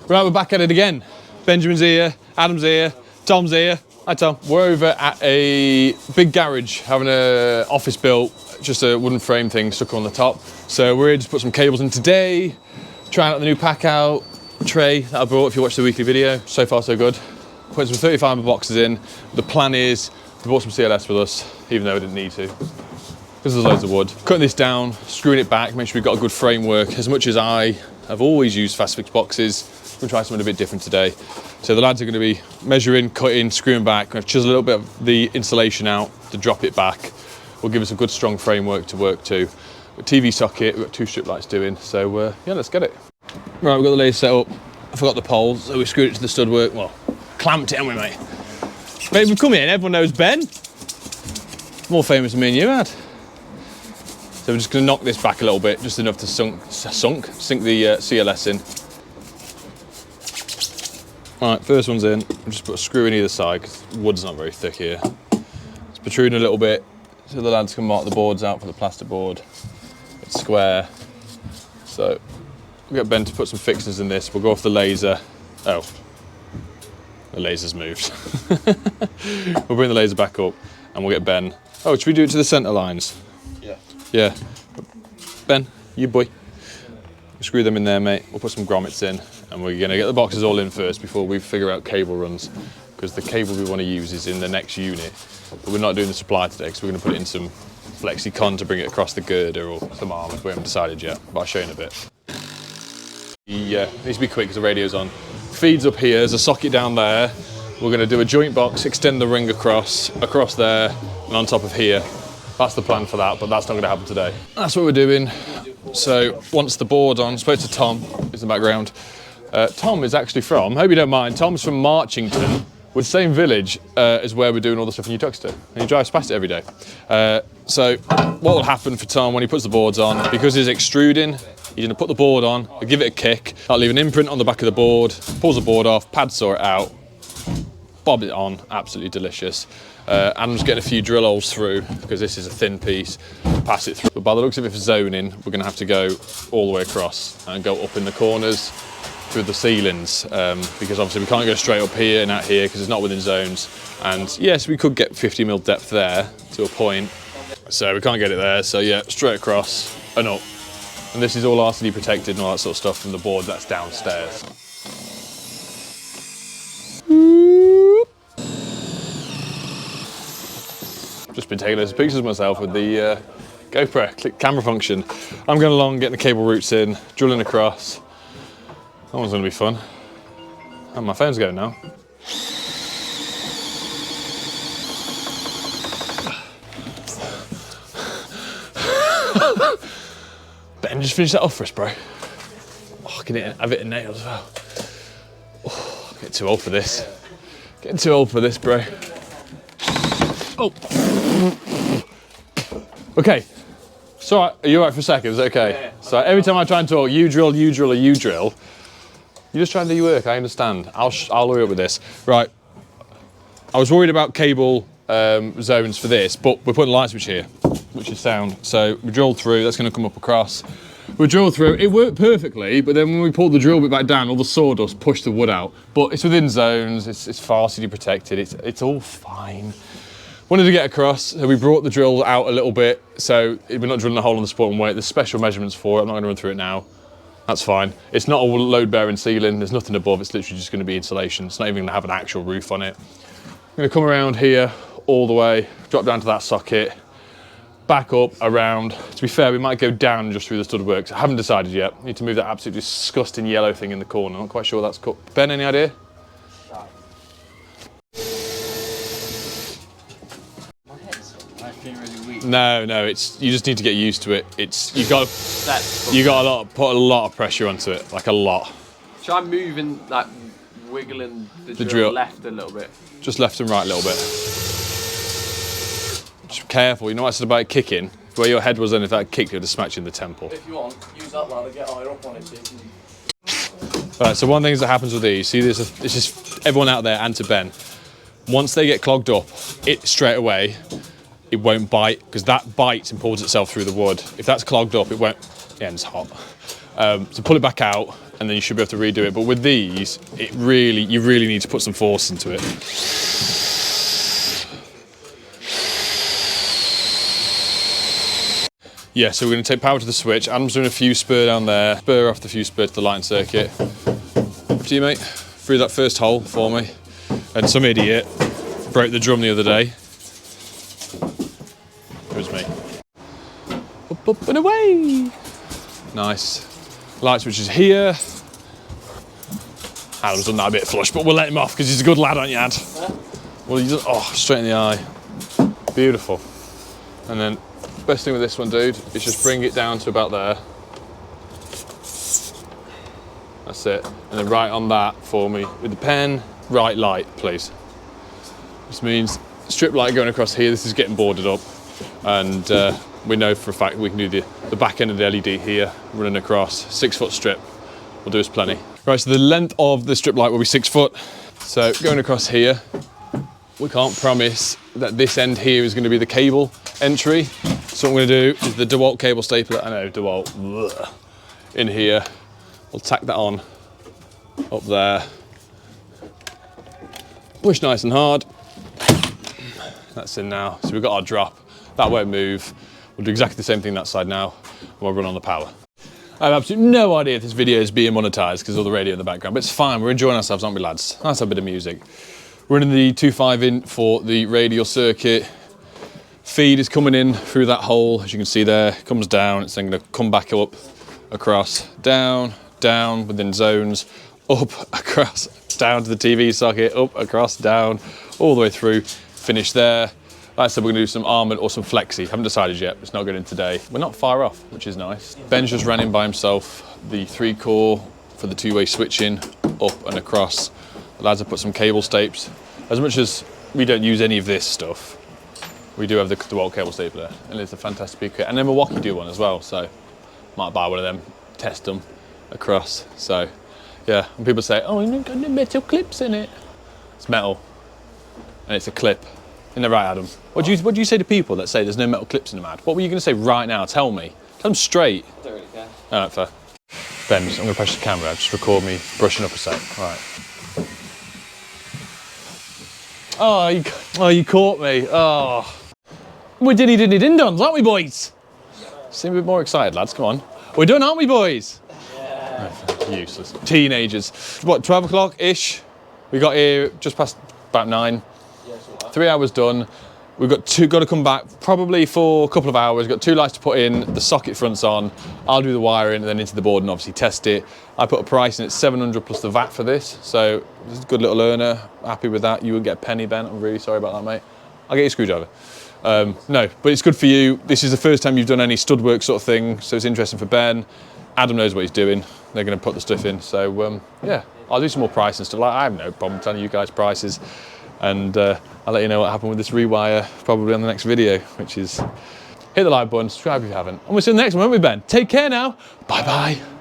Right, we're back at it again. Benjamin's here, Adam's here, Tom's here. Hi Tom. We're over at a big garage having an office built, just a wooden frame thing stuck on the top. So we're here to put some cables in today, trying out the new pack out tray that I brought if you watched the weekly video. So far so good. Putting some 35mm boxes in. The plan is to brought some CLS with us, even though we didn't need to, because there's loads of wood. Cutting this down, screwing it back, make sure we've got a good framework. As much as I have always used fast fix boxes, we're going to try something a bit different today. So the lads are going to be measuring, cutting, screwing back. We're going to chisel a little bit of the insulation out to drop it back. Will give us a good strong framework to work to. A TV socket, we've got 2 strip lights doing. So yeah, let's get it. Right, we've got the laser set up. I forgot the poles, so we screwed it to the stud work. Well, clamped it, haven't we, mate? Mate, we've come in, everyone knows Ben. More famous than me and you had. So we're just going to knock this back a little bit, just enough to sink the CLS in. All right, first one's in. I'll just put a screw in either side because wood's not very thick here. It's protruding a little bit, so the lads can mark the boards out for the plastic board. It's square. So we'll get Ben to put some fixings in this. We'll go off the laser. Oh, the laser's moved. We'll bring the laser back up and we'll get Ben. Oh, should we do it to the centre lines? Yeah. Yeah. Ben, you boy. Screw them in there, mate. We'll put some grommets in and we're going to get the boxes all in first before we figure out cable runs, because the cable we want to use is in the next unit, but we're not doing the supply today because we're going to put it in some flexi-con to bring it across the girder or some armour. We haven't decided yet, but I'll show you in a bit. Yeah, it needs to be quick because the radio's on. Feeds up here, there's a socket down there. We're going to do a joint box, extend the ring across there and on top of here. That's the plan for that, but that's not going to happen today. That's what we're doing. So once the board's on, spoke to Tom, who's in the background. Tom is actually from, hope you don't mind, Tom's from Marchington, with the same village as where we're doing all the stuff in Utuxter, and he drives past it every day. So what will happen for Tom when he puts the boards on, because he's extruding, he's going to put the board on, give it a kick, that'll leave an imprint on the back of the board, pulls the board off, pad saw it out, bob it on, absolutely delicious. Adam's getting a few drill holes through because this is a thin piece, pass it through. But by the looks of it for zoning, we're going to have to go all the way across and go up in the corners through the ceilings, because obviously we can't go straight up here and out here because it's not within zones. And yes, we could get 50mm depth there to a point, so we can't get it there. So yeah, straight across and up. And this is all RCD protected and all that sort of stuff from the board that's downstairs. Just been taking loads of pictures of myself with the GoPro click camera function. I'm going along, getting the cable routes in, drilling across. That one's going to be fun. And my phone's going now. Ben, just finish that off for us, bro. Oh, I can have it in nails as well. Oh, I'm getting too old for this. Getting too old for this, bro. Oh. Okay. So are you alright for a second? Is that okay? Yeah. So every time I try and talk, you drill, or you drill. You just try and do your work, I understand. I'll hurry up with this. Right. I was worried about cable zones for this, but we're putting a light switch here, which is sound. So we drilled through, that's going to come up across. We drilled through, it worked perfectly, but then when we pulled the drill bit back down, all the sawdust pushed the wood out. But it's within zones, it's far city protected, it's all fine. Wanted to get across, so we brought the drill out a little bit, so we're not drilling a hole on the spot and wait. There's special measurements for it, I'm not going to run through it now. That's fine. It's not a load-bearing ceiling, there's nothing above, it's literally just going to be insulation. It's not even going to have an actual roof on it. I'm going to come around here all the way, drop down to that socket, back up, around. To be fair, we might go down just through the stud works. I haven't decided yet. Need to move that absolutely disgusting yellow thing in the corner. I'm not quite sure that's cut. Ben, any idea? No, it's you just need to get used to it. You got put a lot of pressure onto it, like a lot. Try moving, like wiggling the drill left a little bit. Just left and right a little bit. Just be careful. You know what I said about kicking? Where your head was in, if that kicked, it would have smacked you in the temple. If you want, use that ladder, get higher up on it. Right. So one thing that happens with these, see, this is everyone out there and to Ben. Once they get clogged up, it straight away. It won't bite, because that bites and pulls itself through the wood. If that's clogged up, it won't, the end's hot. So pull it back out, and then you should be able to redo it. But with these, you really need to put some force into it. Yeah, so we're going to take power to the switch. Adam's doing a fuse spur down there. Spur off the fuse spur to the lighting circuit. Up to you, mate. Through that first hole for me. And some idiot broke the drum the other day. It was me. Up, up and away. Nice. Light switch is here. Adam's done that a bit flush, but we'll let him off because he's a good lad, aren't you, Ad? Well, he does, straight in the eye. Beautiful. And then, best thing with this one, dude, is just bring it down to about there. That's it. And then right on that for me with the pen, right light, please. This means strip light going across here. This is getting boarded up. And we know for a fact we can do the back end of the LED here, running across. 6 foot strip will do us plenty. Right, so the length of the strip light will be 6 foot. So going across here, we can't promise that this end here is going to be the cable entry. So what I'm going to do is the DeWalt cable stapler, I know, DeWalt, in here. We'll tack that on up there. Push nice and hard. That's in now. So we've got our drop. That won't move. We'll do exactly the same thing that side now, and we'll run on the power. I have absolutely no idea if this video is being monetized because of all the radio in the background, but it's fine. We're enjoying ourselves, aren't we, lads? Nice a bit of music. Running the 2.5 in for the radial circuit. Feed is coming in through that hole, as you can see there. It comes down, it's then going to come back up, across, down, down within zones, up, across, down to the TV socket, up, across, down, all the way through, finish there. Like I said, we're going to do some armoured or some flexi. Haven't decided yet, it's not going in today. We're not far off, which is nice. Ben's just ran in by himself, the 3-core for the 2-way switching, up and across. The lads have put some cable stapes. As much as we don't use any of this stuff, we do have the DeWalt cable stapler, and it's a fantastic speaker. And then Milwaukee do one as well, so might buy one of them, test them across. So yeah, and people say, oh, you've got no metal clips in it. It's metal, and it's a clip. Isn't that right, Adam? What do you say to people that say there's no metal clips in them, Ad? What were you going to say right now? Tell me. Tell them straight. I don't really care. All right, fair. Ben, I'm going to press the camera. Just record me brushing up a sec. All right. Oh, you caught me. Oh. We're diddy-diddy-din-dons, aren't we, boys? Seem a bit more excited, lads. Come on. We're done, aren't we, boys? Yeah. Oh, useless. Teenagers. What, 12 o'clock-ish? We got here just past about 9. 3 hours done. We've got to come back probably for a couple of hours. We've got 2 lights to put in, the socket front's on. I'll do the wiring and then into the board and obviously test it. I put a price in at 700 plus the VAT for this. So this is a good little earner. Happy with that. You wouldn't get a penny, Ben. I'm really sorry about that, mate. I'll get you a screwdriver. No, but it's good for you. This is the first time you've done any stud work sort of thing. So it's interesting for Ben. Adam knows what he's doing. They're going to put the stuff in. So yeah, I'll do some more price and stuff. Like, I have no problem telling you guys prices. And I'll let you know what happened with this rewire probably on the next video, which is hit the like button, subscribe if you haven't. And we'll see you in the next one, won't we, Ben? Take care now. Bye-bye.